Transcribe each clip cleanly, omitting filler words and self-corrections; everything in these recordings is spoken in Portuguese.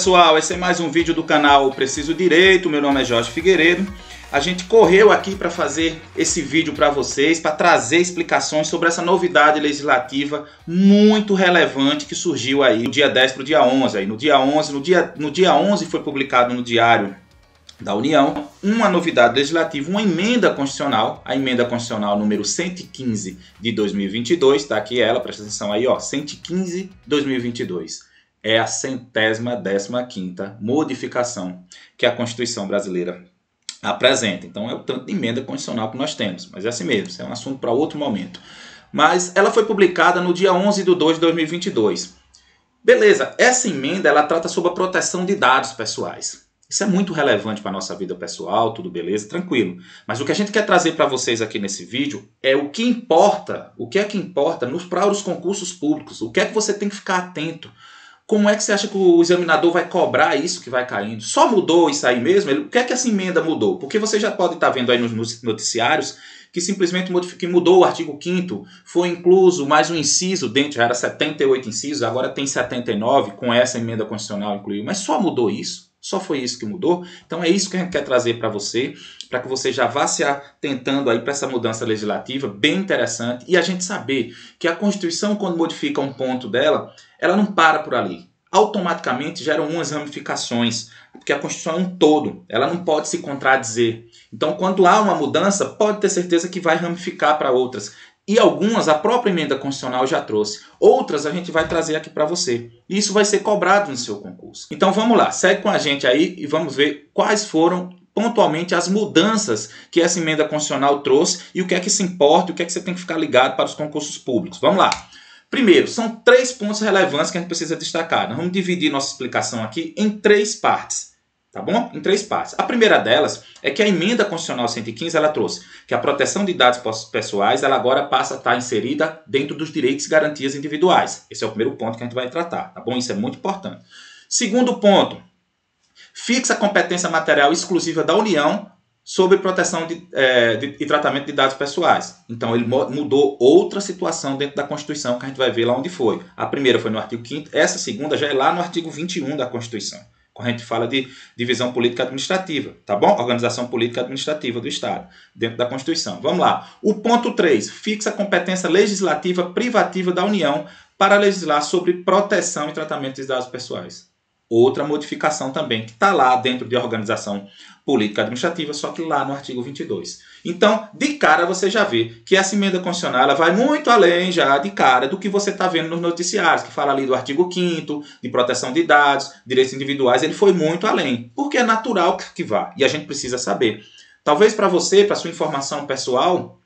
Pessoal, esse é mais um vídeo do canal Preciso Direito. Meu nome é Jorge Figueiredo. A gente correu aqui para fazer esse vídeo para vocês, para trazer explicações sobre essa novidade legislativa muito relevante que surgiu aí no dia 10 para o dia 11. Aí no dia 11 foi publicado no Diário da União uma novidade legislativa, uma emenda constitucional, a emenda constitucional número 115 de 2022, tá aqui ela, presta atenção aí, ó, 115/2022. É a 115ª modificação que a Constituição brasileira apresenta. Então é o tanto de emenda constitucional que nós temos, mas é assim mesmo, isso é um assunto para outro momento. Mas ela foi publicada no dia 11/2/2022. Beleza, essa emenda ela trata sobre a proteção de dados pessoais. Isso é muito relevante para a nossa vida pessoal, tudo beleza, tranquilo. Mas o que a gente quer trazer para vocês aqui nesse vídeo é o que importa, para os concursos públicos, o que é que você tem que ficar atento. Como é que você acha que o examinador vai cobrar isso que vai caindo? Só mudou isso aí mesmo? O que é que essa emenda mudou? Porque você já pode estar vendo aí nos noticiários que simplesmente mudou o artigo 5º, foi incluso mais um inciso dentro, já era 78 incisos, agora tem 79, com essa emenda constitucional incluiu. Mas só mudou isso? Só foi isso que mudou? Então é isso que a gente quer trazer para você, para que você já vá se atentando aí para essa mudança legislativa, bem interessante, e a gente saber que a Constituição, quando modifica um ponto dela, ela não para por ali. Automaticamente geram umas ramificações, porque a Constituição é um todo, ela não pode se contradizer. Então, quando há uma mudança, pode ter certeza que vai ramificar para outras. E algumas a própria emenda constitucional já trouxe. Outras a gente vai trazer aqui para você. E isso vai ser cobrado no seu concurso. Então vamos lá, segue com a gente aí e vamos ver quais foram pontualmente as mudanças que essa emenda constitucional trouxe e o que é que se importa, o que é que você tem que ficar ligado para os concursos públicos. Vamos lá. Primeiro, são 3 pontos relevantes que a gente precisa destacar. Nós vamos dividir nossa explicação aqui em 3 partes. Tá bom? Em 3 partes. A primeira delas é que a emenda constitucional 115 ela trouxe que a proteção de dados pessoais ela agora passa a estar inserida dentro dos direitos e garantias individuais. Esse é o primeiro ponto que a gente vai tratar. Tá bom? Isso é muito importante. Segundo ponto, fixa a competência material exclusiva da União sobre proteção e tratamento de dados pessoais. Então ele mudou outra situação dentro da Constituição que a gente vai ver lá onde foi. A primeira foi no artigo 5º, essa segunda já é lá no artigo 21 da Constituição. Quando a gente fala de divisão política administrativa, tá bom? Organização política administrativa do Estado, dentro da Constituição. Vamos lá. O ponto 3, fixa a competência legislativa privativa da União para legislar sobre proteção e tratamento de dados pessoais. Outra modificação também, que está lá dentro de organização política administrativa, só que lá no artigo 22. Então, de cara você já vê que essa emenda constitucional ela vai muito além já de cara do que você está vendo nos noticiários, que fala ali do artigo 5º, de proteção de dados, direitos individuais, ele foi muito além, porque é natural que vá, e a gente precisa saber. Talvez para você, para sua informação pessoal,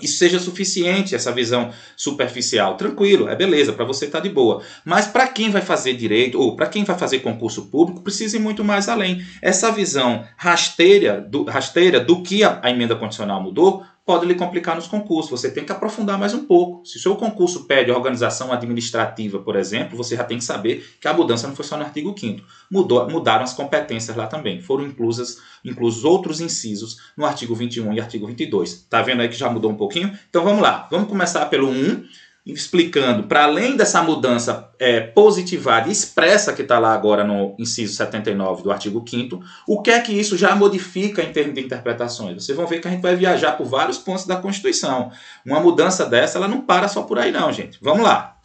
isso seja suficiente, essa visão superficial. Tranquilo, é beleza, para você está de boa. Mas para quem vai fazer direito, ou para quem vai fazer concurso público, precisa ir muito mais além. Essa visão rasteira do que a emenda constitucional mudou, pode lhe complicar nos concursos. Você tem que aprofundar mais um pouco. Se o seu concurso pede organização administrativa, por exemplo, você já tem que saber que a mudança não foi só no artigo 5º. Mudaram as competências lá também. Foram inclusos outros incisos no artigo 21 e artigo 22. Tá vendo aí que já mudou um pouquinho? Então vamos lá. Vamos começar pelo 1, explicando, para além dessa mudança positivada e expressa que está lá agora no inciso 79 do artigo 5º, o que é que isso já modifica em termos de interpretações? Vocês vão ver que a gente vai viajar por vários pontos da Constituição. Uma mudança dessa, ela não para só por aí não, gente. Vamos lá.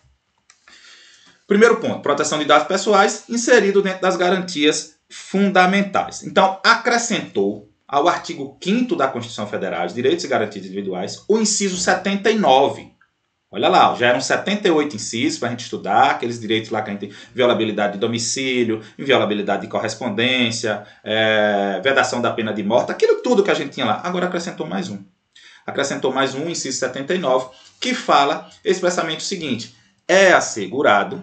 Primeiro ponto, proteção de dados pessoais, inserido dentro das garantias fundamentais. Então, acrescentou ao artigo 5º da Constituição Federal, Direitos e Garantias Individuais, o inciso 79. Olha lá, já eram 78 incisos para a gente estudar, aqueles direitos lá que a gente tem, violabilidade de domicílio, inviolabilidade de correspondência, vedação da pena de morte, aquilo tudo que a gente tinha lá. Agora acrescentou mais um. Acrescentou mais um, inciso 79, que fala expressamente o seguinte: é assegurado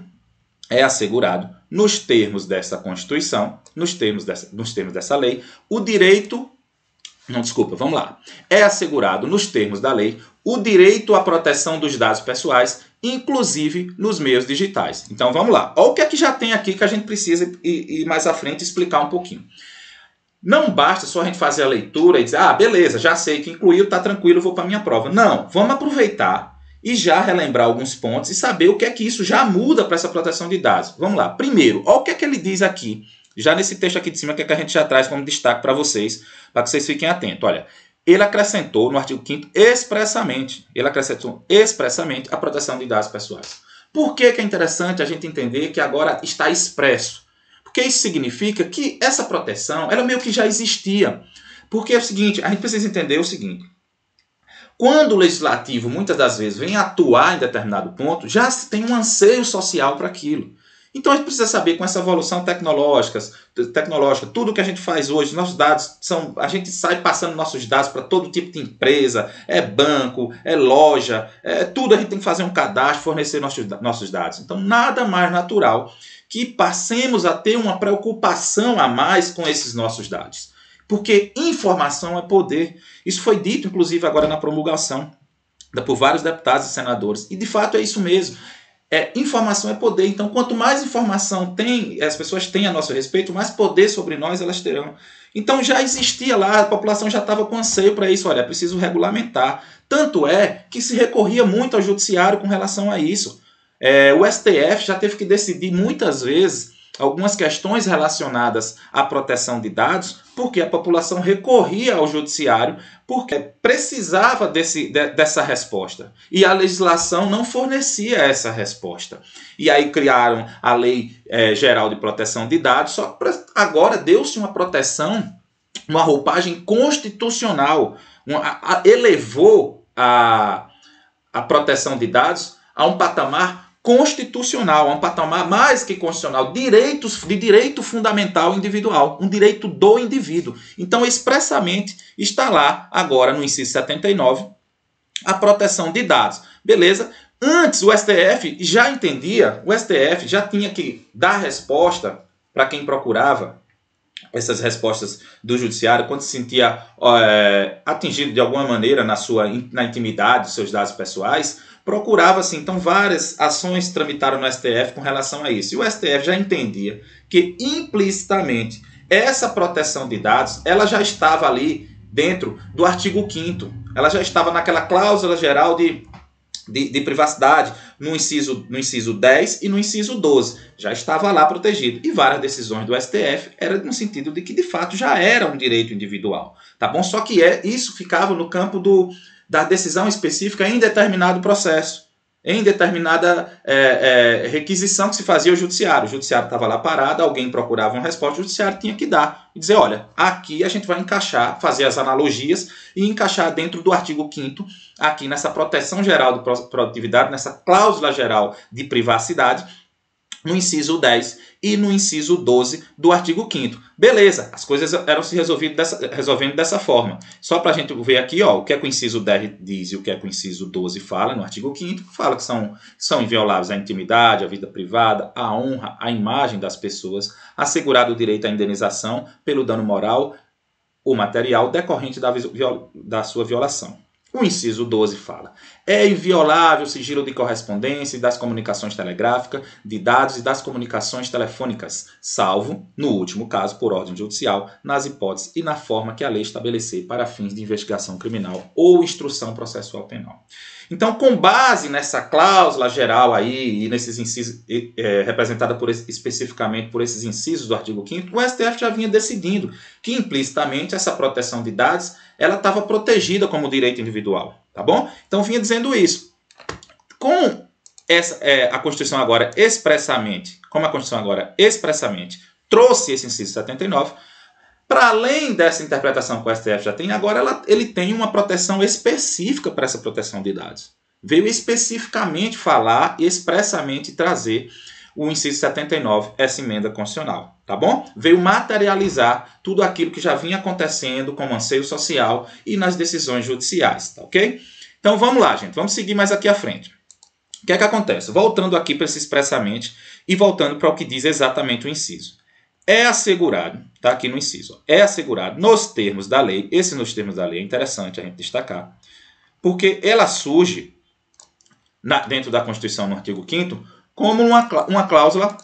nos termos dessa Constituição, nos termos dessa lei, o direito... Não, desculpa, vamos lá. É assegurado nos termos da lei o direito à proteção dos dados pessoais, inclusive nos meios digitais. Então vamos lá. Olha o que é que já tem aqui que a gente precisa ir mais à frente explicar um pouquinho. Não basta só a gente fazer a leitura e dizer, ah, beleza, já sei que incluiu, tá tranquilo, vou para a minha prova. Não, vamos aproveitar e já relembrar alguns pontos e saber o que é que isso já muda para essa proteção de dados. Vamos lá. Primeiro, olha o que é que ele diz aqui, já nesse texto aqui de cima, que é que a gente já traz como destaque para vocês fiquem atentos. Olha, ele acrescentou no artigo 5º expressamente, a proteção de dados pessoais. Por que é interessante a gente entender que agora está expresso? Porque isso significa que essa proteção, ela meio que já existia. Porque é o seguinte, a gente precisa entender o seguinte. Quando o legislativo, muitas das vezes, vem atuar em determinado ponto, já se tem um anseio social para aquilo. Então a gente precisa saber, com essa evolução tecnológica, tudo que a gente faz hoje, nossos dados a gente sai passando nossos dados para todo tipo de empresa, é banco, é loja, é tudo, a gente tem que fazer um cadastro, fornecer nossos dados. Então nada mais natural que passemos a ter uma preocupação a mais com esses nossos dados. Porque informação é poder. Isso foi dito, inclusive, agora na promulgação por vários deputados e senadores. E de fato é isso mesmo. Informação é poder. Então, quanto mais informação as pessoas têm a nosso respeito, mais poder sobre nós elas terão. Então, já existia lá, a população já estava com anseio para isso. Olha, é preciso regulamentar. Tanto é que se recorria muito ao judiciário com relação a isso. O STF já teve que decidir muitas vezes algumas questões relacionadas à proteção de dados, porque a população recorria ao judiciário porque precisava dessa resposta. E a legislação não fornecia essa resposta. E aí criaram a Lei Geral de Proteção de Dados, só que agora deu-se uma proteção, uma roupagem constitucional, elevou a proteção de dados a um patamar constitucional, a um patamar mais que constitucional, de direito fundamental individual, um direito do indivíduo. Então, expressamente, está lá, agora no inciso 79, a proteção de dados. Beleza? Antes, o STF já entendia, o STF já tinha que dar resposta para quem procurava essas respostas do judiciário, quando se sentia atingido de alguma maneira na intimidade dos seus dados pessoais, procurava-se, então, várias ações tramitaram no STF com relação a isso. E o STF já entendia que, implicitamente, essa proteção de dados ela já estava ali dentro do artigo 5º. Ela já estava naquela cláusula geral de privacidade, no inciso 10 e no inciso 12. Já estava lá protegido. E várias decisões do STF eram no sentido de que, de fato, já era um direito individual. Tá bom? Só que isso ficava no campo da decisão específica em determinado processo, em determinada requisição que se fazia ao judiciário. O judiciário estava lá parado, alguém procurava uma resposta, o judiciário tinha que dar e dizer, olha, aqui a gente vai encaixar, fazer as analogias e encaixar dentro do artigo 5º, aqui nessa proteção geral de produtividade, nessa cláusula geral de privacidade, no inciso 10 e no inciso 12 do artigo 5º. Beleza, as coisas eram se resolvendo dessa forma. Só para a gente ver aqui, ó, o que é que o inciso 10 diz e o que é que o inciso 12 fala no artigo 5º, fala que são invioláveis a intimidade, a vida privada, a honra, a imagem das pessoas, assegurado o direito à indenização pelo dano moral ou material decorrente da sua violação. O inciso 12 fala: é inviolável o sigilo de correspondência e das comunicações telegráficas, de dados e das comunicações telefônicas, salvo, no último caso, por ordem judicial, nas hipóteses e na forma que a lei estabelecer para fins de investigação criminal ou instrução processual penal. Então, com base nessa cláusula geral aí e nesses incisos, representada especificamente por esses incisos do artigo 5º, o STF já vinha decidindo que implicitamente essa proteção de dados ela estava protegida como direito individual, tá bom? Então vinha dizendo isso. Com a Constituição agora expressamente, trouxe esse inciso 79, para além dessa interpretação que o STF já tem, agora ele tem uma proteção específica para essa proteção de dados. Veio especificamente falar e expressamente trazer o inciso 79, essa emenda constitucional, tá bom? Veio materializar tudo aquilo que já vinha acontecendo com o anseio social e nas decisões judiciais, tá ok? Então vamos lá, gente, vamos seguir mais aqui à frente. O que é que acontece? Voltando aqui para esse expressamente e voltando para o que diz exatamente o inciso. É assegurado, tá aqui no inciso, é assegurado nos termos da lei, esse nos termos da lei é interessante a gente destacar, porque ela surge dentro da Constituição no artigo 5º, como uma cláusula,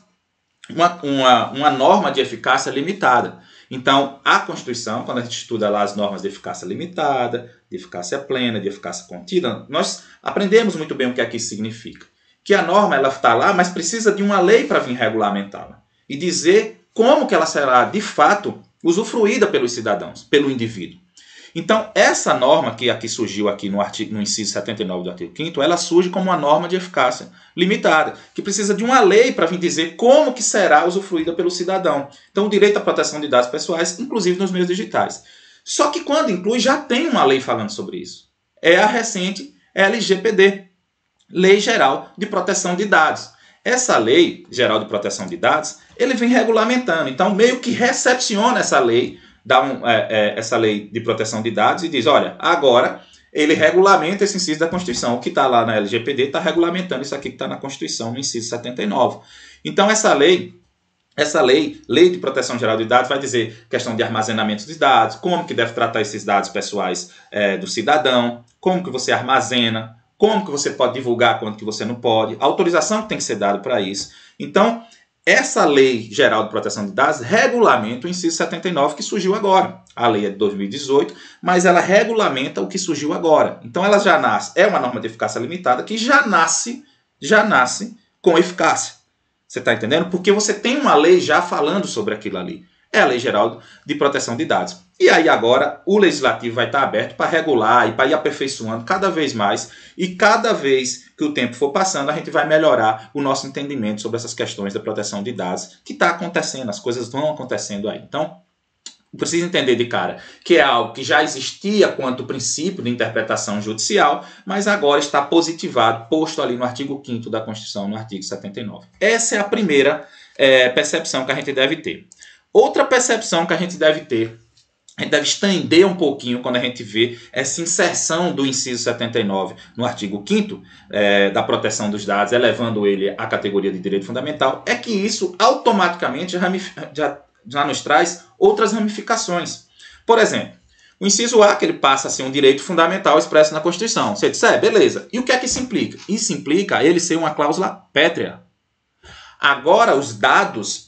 uma norma de eficácia limitada. Então, a Constituição, quando a gente estuda lá as normas de eficácia limitada, de eficácia plena, de eficácia contínua, nós aprendemos muito bem o que isso significa. Que a norma ela está lá, mas precisa de uma lei para vir regulamentá-la e dizer como que ela será, de fato, usufruída pelos cidadãos, pelo indivíduo. Então, essa norma que aqui surgiu aqui no inciso 79 do artigo 5º, ela surge como uma norma de eficácia limitada, que precisa de uma lei para vir dizer como que será usufruída pelo cidadão. Então, o direito à proteção de dados pessoais, inclusive nos meios digitais. Só que quando inclui, já tem uma lei falando sobre isso. É a recente LGPD, Lei Geral de Proteção de Dados. Essa Lei Geral de Proteção de Dados, ele vem regulamentando. Então, meio que recepciona essa lei, essa lei de proteção de dados e diz, olha, agora ele regulamenta esse inciso da Constituição. O que está lá na LGPD está regulamentando isso aqui que está na Constituição, no inciso 79. Então, essa lei, Lei de Proteção Geral de Dados, vai dizer questão de armazenamento de dados, como que deve tratar esses dados pessoais do cidadão, como que você armazena, como que você pode divulgar, quando que você não pode, a autorização que tem que ser dada para isso. Então, essa Lei Geral de Proteção de Dados regulamenta o inciso 79 que surgiu agora. A lei é de 2018, mas ela regulamenta o que surgiu agora. Então ela já nasce, é uma norma de eficácia limitada que já nasce com eficácia. Você está entendendo? Porque você tem uma lei já falando sobre aquilo ali. É a Lei Geral de Proteção de Dados. E aí agora o Legislativo vai estar aberto para regular e para ir aperfeiçoando cada vez mais. E cada vez que o tempo for passando, a gente vai melhorar o nosso entendimento sobre essas questões da proteção de dados que está acontecendo, as coisas vão acontecendo aí. Então, precisa entender de cara que é algo que já existia quanto princípio de interpretação judicial, mas agora está positivado, posto ali no artigo 5º da Constituição, no artigo 79. Essa é a primeira percepção que a gente deve ter. Outra percepção que a gente deve ter, a gente deve estender um pouquinho quando a gente vê essa inserção do inciso 79 no artigo 5º da proteção dos dados, elevando ele à categoria de direito fundamental, é que isso automaticamente já nos traz outras ramificações. Por exemplo, o inciso A, que ele passa a ser um direito fundamental expresso na Constituição. Você disse, beleza. E o que é que isso implica? Isso implica ele ser uma cláusula pétrea. Agora, os dados,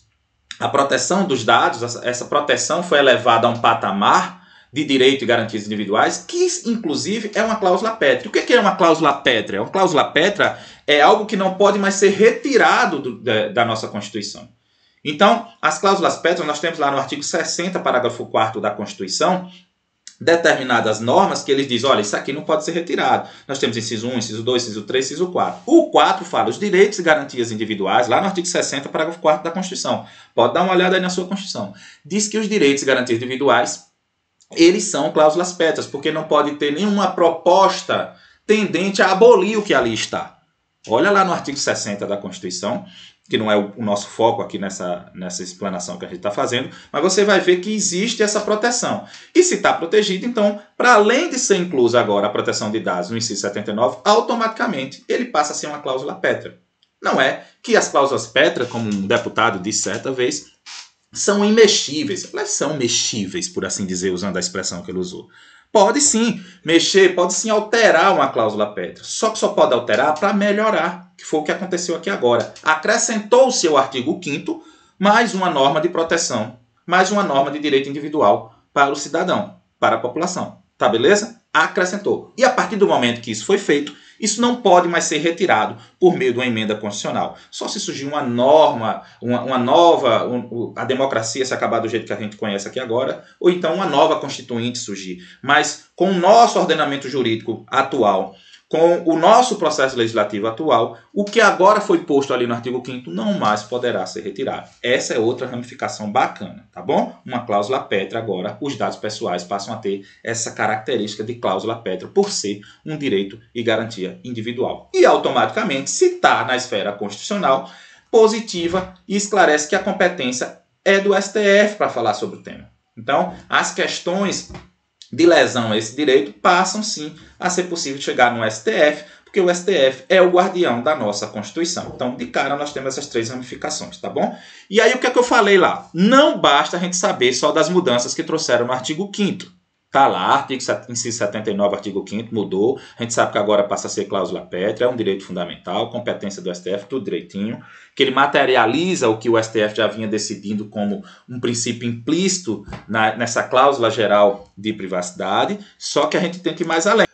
a proteção dos dados, essa proteção foi elevada a um patamar de direito e garantias individuais, que inclusive é uma cláusula pétrea. O que é uma cláusula pétrea? Uma cláusula pétrea é algo que não pode mais ser retirado da nossa Constituição. Então, as cláusulas pétreas, nós temos lá no artigo 60, parágrafo 4º da Constituição, determinadas normas que eles dizem, olha, isso aqui não pode ser retirado. Nós temos inciso 1, inciso 2, inciso 3, inciso 4. O 4 fala os direitos e garantias individuais, lá no artigo 60, parágrafo 4º da Constituição. Pode dar uma olhada aí na sua Constituição. Diz que os direitos e garantias individuais, eles são cláusulas pétreas, porque não pode ter nenhuma proposta tendente a abolir o que ali está. Olha lá no artigo 60 da Constituição, que não é o nosso foco aqui nessa explanação que a gente está fazendo, mas você vai ver que existe essa proteção. E se está protegido, então, para além de ser inclusa agora a proteção de dados no inciso 79, automaticamente ele passa a ser uma cláusula pétrea. Não é que as cláusulas pétreas, como um deputado disse certa vez, são imexíveis. Elas são mexíveis, por assim dizer, usando a expressão que ele usou. Pode sim mexer, pode sim alterar uma cláusula pétrea. Só que só pode alterar para melhorar, que foi o que aconteceu aqui agora. Acrescentou-se ao artigo 5º mais uma norma de proteção, mais uma norma de direito individual para o cidadão, para a população. Tá beleza? Acrescentou. E a partir do momento que isso foi feito, isso não pode mais ser retirado por meio de uma emenda constitucional. Só se surgir uma norma, a democracia se acabar do jeito que a gente conhece aqui agora, ou então uma nova constituinte surgir. Mas com o nosso ordenamento jurídico atual, com o nosso processo legislativo atual, o que agora foi posto ali no artigo 5º não mais poderá ser retirado. Essa é outra ramificação bacana, tá bom? Uma cláusula pétrea agora, os dados pessoais passam a ter essa característica de cláusula pétrea por ser um direito e garantia individual. E automaticamente, se está na esfera constitucional, positiva e esclarece que a competência é do STF para falar sobre o tema. Então, as questões de lesão a esse direito passam sim a ser possível chegar no STF, porque o STF é o guardião da nossa Constituição. Então, de cara, nós temos essas três ramificações, tá bom? E aí, o que é que eu falei lá? Não basta a gente saber só das mudanças que trouxeram no artigo 5º. Está lá, artigo inciso 79, artigo 5º, mudou. A gente sabe que agora passa a ser cláusula pétrea, é um direito fundamental, competência do STF, tudo direitinho. Que ele materializa o que o STF já vinha decidindo como um princípio implícito nessa cláusula geral de privacidade, só que a gente tem que ir mais além.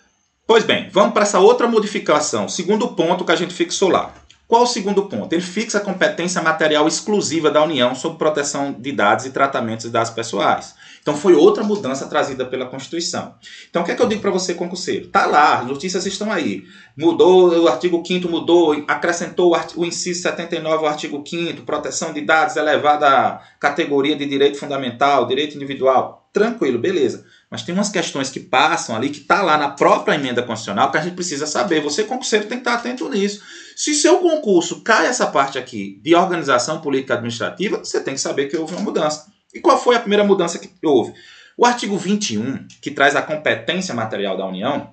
Pois bem, vamos para essa outra modificação, segundo ponto que a gente fixou lá. Qual o segundo ponto? Ele fixa a competência material exclusiva da União sobre proteção de dados e tratamentos de dados pessoais. Então foi outra mudança trazida pela Constituição. Então o que é que eu digo para você, concurseiro? Está lá, as notícias estão aí. Mudou, o artigo 5º mudou, acrescentou o inciso 79 ao artigo 5º, proteção de dados elevada à categoria de direito fundamental, direito individual. Tranquilo, beleza. Mas tem umas questões que passam ali, que está lá na própria emenda constitucional, que a gente precisa saber. Você, concurseiro, tem que estar atento nisso. Se seu concurso cai essa parte aqui de organização política administrativa, você tem que saber que houve uma mudança. E qual foi a primeira mudança que houve? O artigo 21, que traz a competência material da União,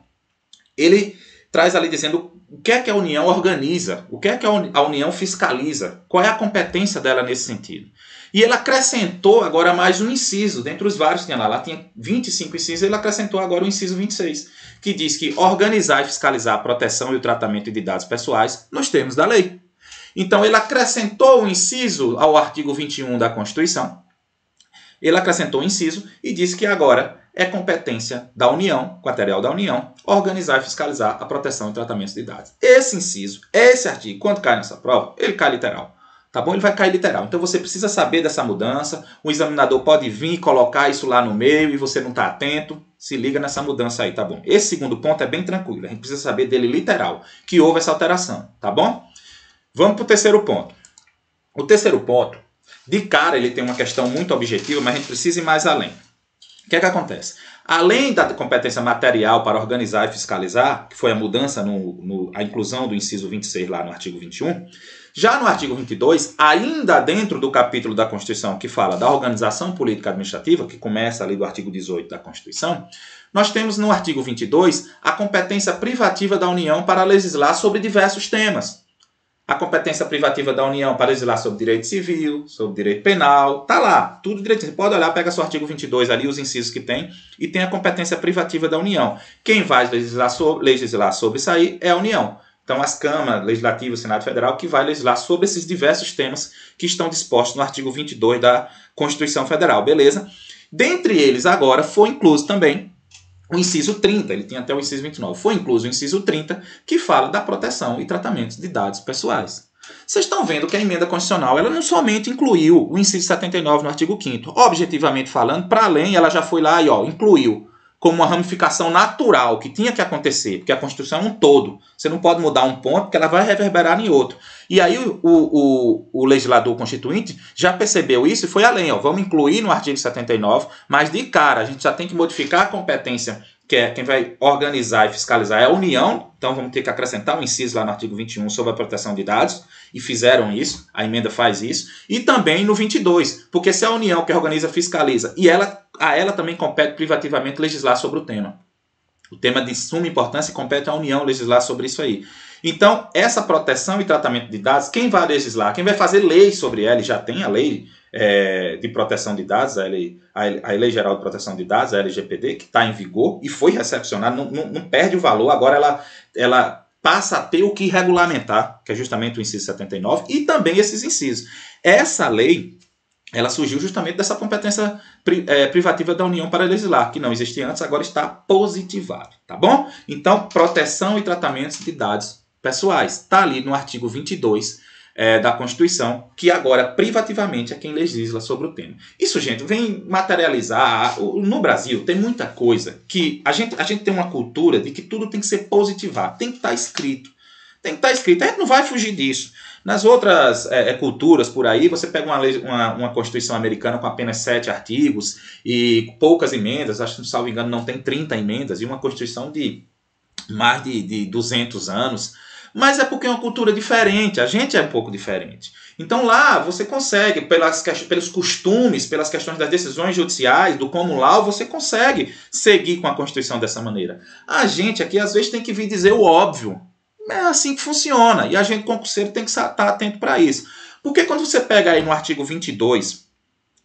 ele traz ali dizendo o que é que a União organiza, o que é que a União fiscaliza, qual é a competência dela nesse sentido. E ele acrescentou agora mais um inciso, dentre os vários que tinha lá. Lá tinha 25 incisos, ele acrescentou agora o inciso 26, que diz que organizar e fiscalizar a proteção e o tratamento de dados pessoais nos termos da lei. Então ele acrescentou o inciso ao artigo 21 da Constituição. Ele acrescentou o inciso e disse que agora é competência da União, quaternial da União, organizar e fiscalizar a proteção e tratamento de dados. Esse inciso, esse artigo, quando cai nessa prova, ele cai literal. Tá bom? Ele vai cair literal. Então você precisa saber dessa mudança. O examinador pode vir e colocar isso lá no meio e você não está atento. Se liga nessa mudança aí, tá bom? Esse segundo ponto é bem tranquilo. A gente precisa saber dele literal, que houve essa alteração, tá bom? Vamos para o terceiro ponto. O terceiro ponto, de cara, ele tem uma questão muito objetiva, mas a gente precisa ir mais além. O que é que acontece? Além da competência material para organizar e fiscalizar, que foi a mudança, a inclusão do inciso 26 lá no artigo 21, já no artigo 22, ainda dentro do capítulo da Constituição que fala da organização política administrativa, que começa ali do artigo 18 da Constituição, nós temos no artigo 22 a competência privativa da União para legislar sobre diversos temas. A competência privativa da União para legislar sobre direito civil, sobre direito penal, tá lá, tudo direito. Você pode olhar, pega seu artigo 22 ali, os incisos que tem, e tem a competência privativa da União. Quem vai legislar sobre isso aí é a União. Então, as câmaras legislativas, o Senado Federal, que vai legislar sobre esses diversos temas que estão dispostos no artigo 22 da Constituição Federal, beleza? Dentre eles, agora, foi incluso também o inciso 30, ele tinha até o inciso 29, foi incluso o inciso 30, que fala da proteção e tratamento de dados pessoais. Vocês estão vendo que a emenda constitucional, ela não somente incluiu o inciso 79 no artigo 5º, objetivamente falando, para além, ela já foi lá e incluiu como uma ramificação natural que tinha que acontecer, porque a Constituição é um todo. Você não pode mudar um ponto, porque ela vai reverberar em outro. E aí o legislador constituinte já percebeu isso e foi além. Vamos incluir no artigo 79, mas de cara a gente já tem que modificar a competência, que é quem vai organizar e fiscalizar é a União. Então vamos ter que acrescentar um inciso lá no artigo 21 sobre a proteção de dados, e fizeram isso, a emenda faz isso. E também no 22, porque se a União que organiza, fiscaliza, e a ela também compete privativamente legislar sobre o tema. O tema de suma importância compete à União legislar sobre isso aí. Então, essa proteção e tratamento de dados, quem vai legislar, quem vai fazer lei sobre ela, e já tem a lei de proteção de dados, a Lei Geral de Proteção de Dados, a LGPD, que está em vigor e foi recepcionada, não perde o valor, agora ela passa a ter o que regulamentar, que é justamente o inciso 79, e também esses incisos. Essa lei, ela surgiu justamente dessa competência privativa da União para legislar, que não existia antes, agora está positivado, tá bom? Então, proteção e tratamento de dados pessoais, está ali no artigo 22 da Constituição, que agora privativamente é quem legisla sobre o tema. Isso, gente, vem materializar. No Brasil tem muita coisa que a gente tem uma cultura de que tudo tem que ser positivado, tem que estar escrito. Tem que estar escrito, a gente não vai fugir disso. Nas outras culturas por aí, você pega uma Constituição americana com apenas 7 artigos e poucas emendas, acho que, salvo engano, não tem 30 emendas, e uma Constituição de mais de 200 anos. Mas é porque é uma cultura diferente, a gente é um pouco diferente. Então lá você consegue, pelos costumes, pelas questões das decisões judiciais, do common law, você consegue seguir com a Constituição dessa maneira. A gente aqui às vezes tem que vir dizer o óbvio. É assim que funciona, e a gente concurseiro tem que estar atento para isso. Porque quando você pega aí no artigo 22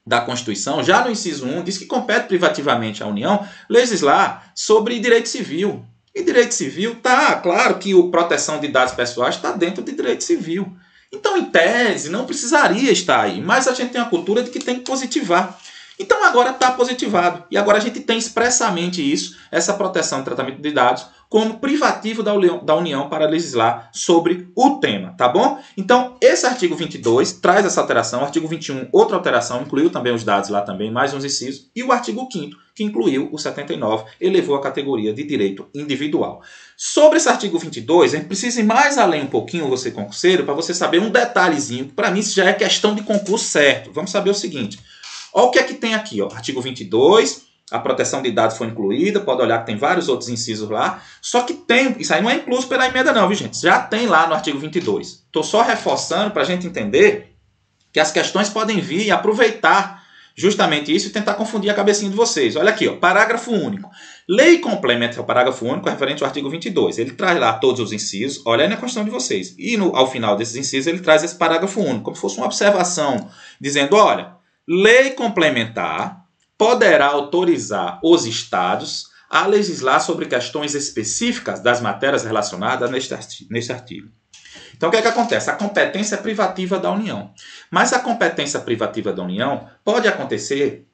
da Constituição, já no inciso 1, diz que compete privativamente à União legislar sobre direito civil. E direito civil está, claro que a proteção de dados pessoais está dentro de direito civil. Então, em tese, não precisaria estar aí, mas a gente tem a cultura de que tem que positivar. Então, agora está positivado. E agora a gente tem expressamente isso, essa proteção de tratamento de dados, como privativo da União para legislar sobre o tema, tá bom? Então, esse artigo 22 traz essa alteração, o artigo 21, outra alteração, incluiu também os dados lá também, mais uns incisos, e o artigo 5º, que incluiu o 79, elevou a categoria de direito individual. Sobre esse artigo 22, a gente precisa ir mais além um pouquinho, você concurseiro, para você saber um detalhezinho, que para mim isso já é questão de concurso certo. Vamos saber o seguinte, olha o que é que tem aqui, ó, artigo 22, a proteção de dados foi incluída, pode olhar que tem vários outros incisos lá, só que tem, isso aí não é incluso pela emenda não, viu gente? Já tem lá no artigo 22. Estou só reforçando para a gente entender que as questões podem vir e aproveitar justamente isso e tentar confundir a cabecinha de vocês. Olha aqui, ó, parágrafo único. Lei complementa o parágrafo único referente ao artigo 22. Ele traz lá todos os incisos, olha aí na questão de vocês. E ao final desses incisos ele traz esse parágrafo único, como se fosse uma observação, dizendo, olha, lei complementar poderá autorizar os estados a legislar sobre questões específicas das matérias relacionadas neste artigo. Então, o que é que acontece? A competência é privativa da União. Mas a competência privativa da União pode acontecer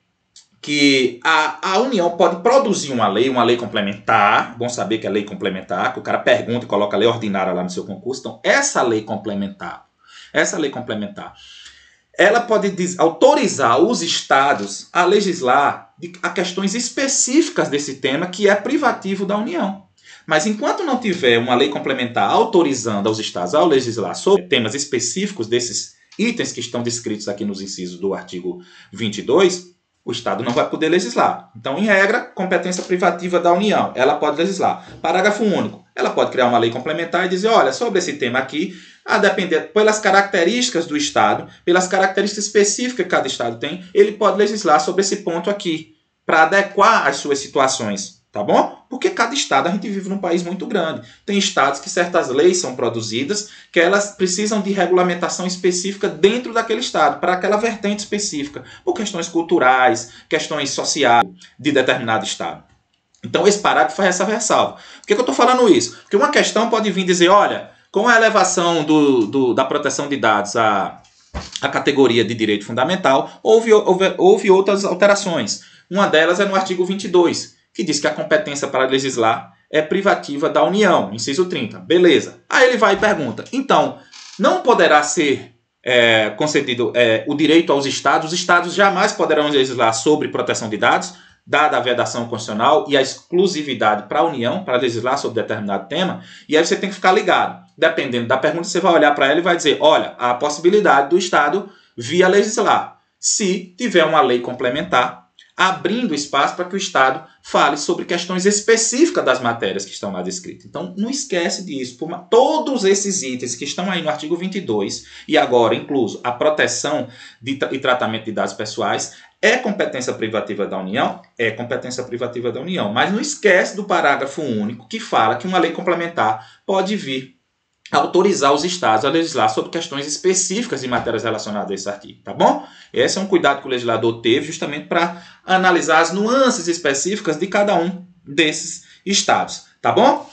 que a União pode produzir uma lei complementar, bom saber que é lei complementar, que o cara pergunta e coloca a lei ordinária lá no seu concurso. Então, essa lei complementar, ela pode autorizar os estados a legislar a questões específicas desse tema que é privativo da União. Mas enquanto não tiver uma lei complementar autorizando aos estados a legislar sobre temas específicos desses itens que estão descritos aqui nos incisos do artigo 22, o Estado não vai poder legislar. Então, em regra, competência privativa da União, ela pode legislar. Parágrafo único, ela pode criar uma lei complementar e dizer, olha, sobre esse tema aqui, a depender pelas características do Estado, pelas características específicas que cada Estado tem, ele pode legislar sobre esse ponto aqui, para adequar as suas situações, tá bom? Porque cada Estado, a gente vive num país muito grande. Tem Estados que certas leis são produzidas, que elas precisam de regulamentação específica dentro daquele Estado, para aquela vertente específica, por questões culturais, questões sociais de determinado Estado. Então, esse parágrafo faz essa ressalva. Por que eu estou falando isso? Porque uma questão pode vir dizer, olha, com a elevação da proteção de dados à categoria de direito fundamental, houve outras alterações. Uma delas é no artigo 22, que diz que a competência para legislar é privativa da União, inciso 30. Beleza. Aí ele vai e pergunta, então, não poderá ser concedido o direito aos estados? Os estados jamais poderão legislar sobre proteção de dados, dada a vedação constitucional e a exclusividade para a União, para legislar sobre determinado tema, e aí você tem que ficar ligado. Dependendo da pergunta, você vai olhar para ela e vai dizer, olha, há a possibilidade do Estado vir a legislar, se tiver uma lei complementar, abrindo espaço para que o Estado fale sobre questões específicas das matérias que estão lá descritas. Então, não esquece disso. Todos esses itens que estão aí no artigo 22, e agora incluso a proteção e tratamento de dados pessoais, é competência privativa da União? É competência privativa da União. Mas não esquece do parágrafo único que fala que uma lei complementar pode vir autorizar os estados a legislar sobre questões específicas de matérias relacionadas a esse artigo, tá bom? Esse é um cuidado que o legislador teve justamente para analisar as nuances específicas de cada um desses estados, tá bom?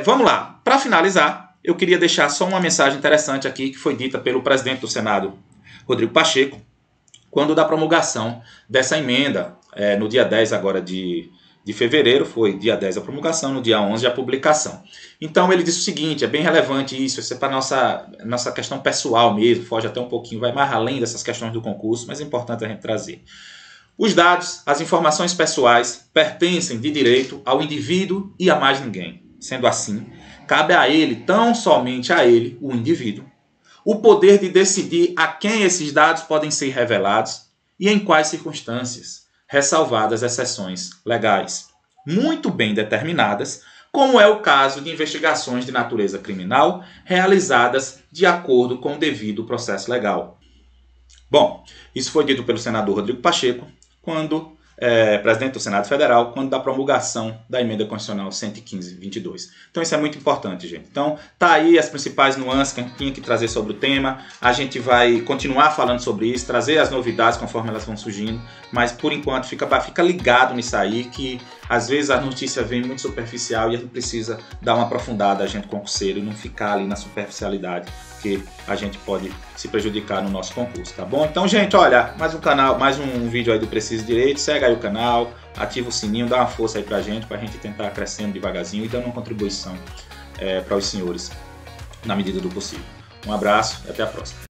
Vamos lá. Para finalizar, eu queria deixar só uma mensagem interessante aqui que foi dita pelo presidente do Senado, Rodrigo Pacheco, quando da promulgação dessa emenda, no dia 10 agora de fevereiro, foi dia 10 a promulgação, no dia 11 a publicação. Então ele disse o seguinte, é bem relevante isso é para nossa questão pessoal mesmo, foge até um pouquinho, vai mais além dessas questões do concurso, mas é importante a gente trazer. Os dados, as informações pessoais, pertencem de direito ao indivíduo e a mais ninguém. Sendo assim, cabe a ele, tão somente a ele, o indivíduo, o poder de decidir a quem esses dados podem ser revelados e em quais circunstâncias, ressalvadas exceções legais, muito bem determinadas, como é o caso de investigações de natureza criminal realizadas de acordo com o devido processo legal. Bom, isso foi dito pelo senador Rodrigo Pacheco, quando presidente do Senado Federal, quando da promulgação da emenda constitucional 115/22. Então isso é muito importante, gente. Então tá aí as principais nuances que a gente tinha que trazer sobre o tema. A gente vai continuar falando sobre isso, trazer as novidades conforme elas vão surgindo, mas por enquanto fica ligado nisso aí, que às vezes a notícia vem muito superficial e a gente precisa dar uma aprofundada, a gente concurseiro, e não ficar ali na superficialidade, porque a gente pode se prejudicar no nosso concurso, tá bom? Então, gente, olha, mais um vídeo aí do Preciso Direito, segue aí o canal, ativa o sininho, dá uma força aí pra gente tentar crescendo devagarzinho e dando uma contribuição para os senhores na medida do possível. Um abraço e até a próxima.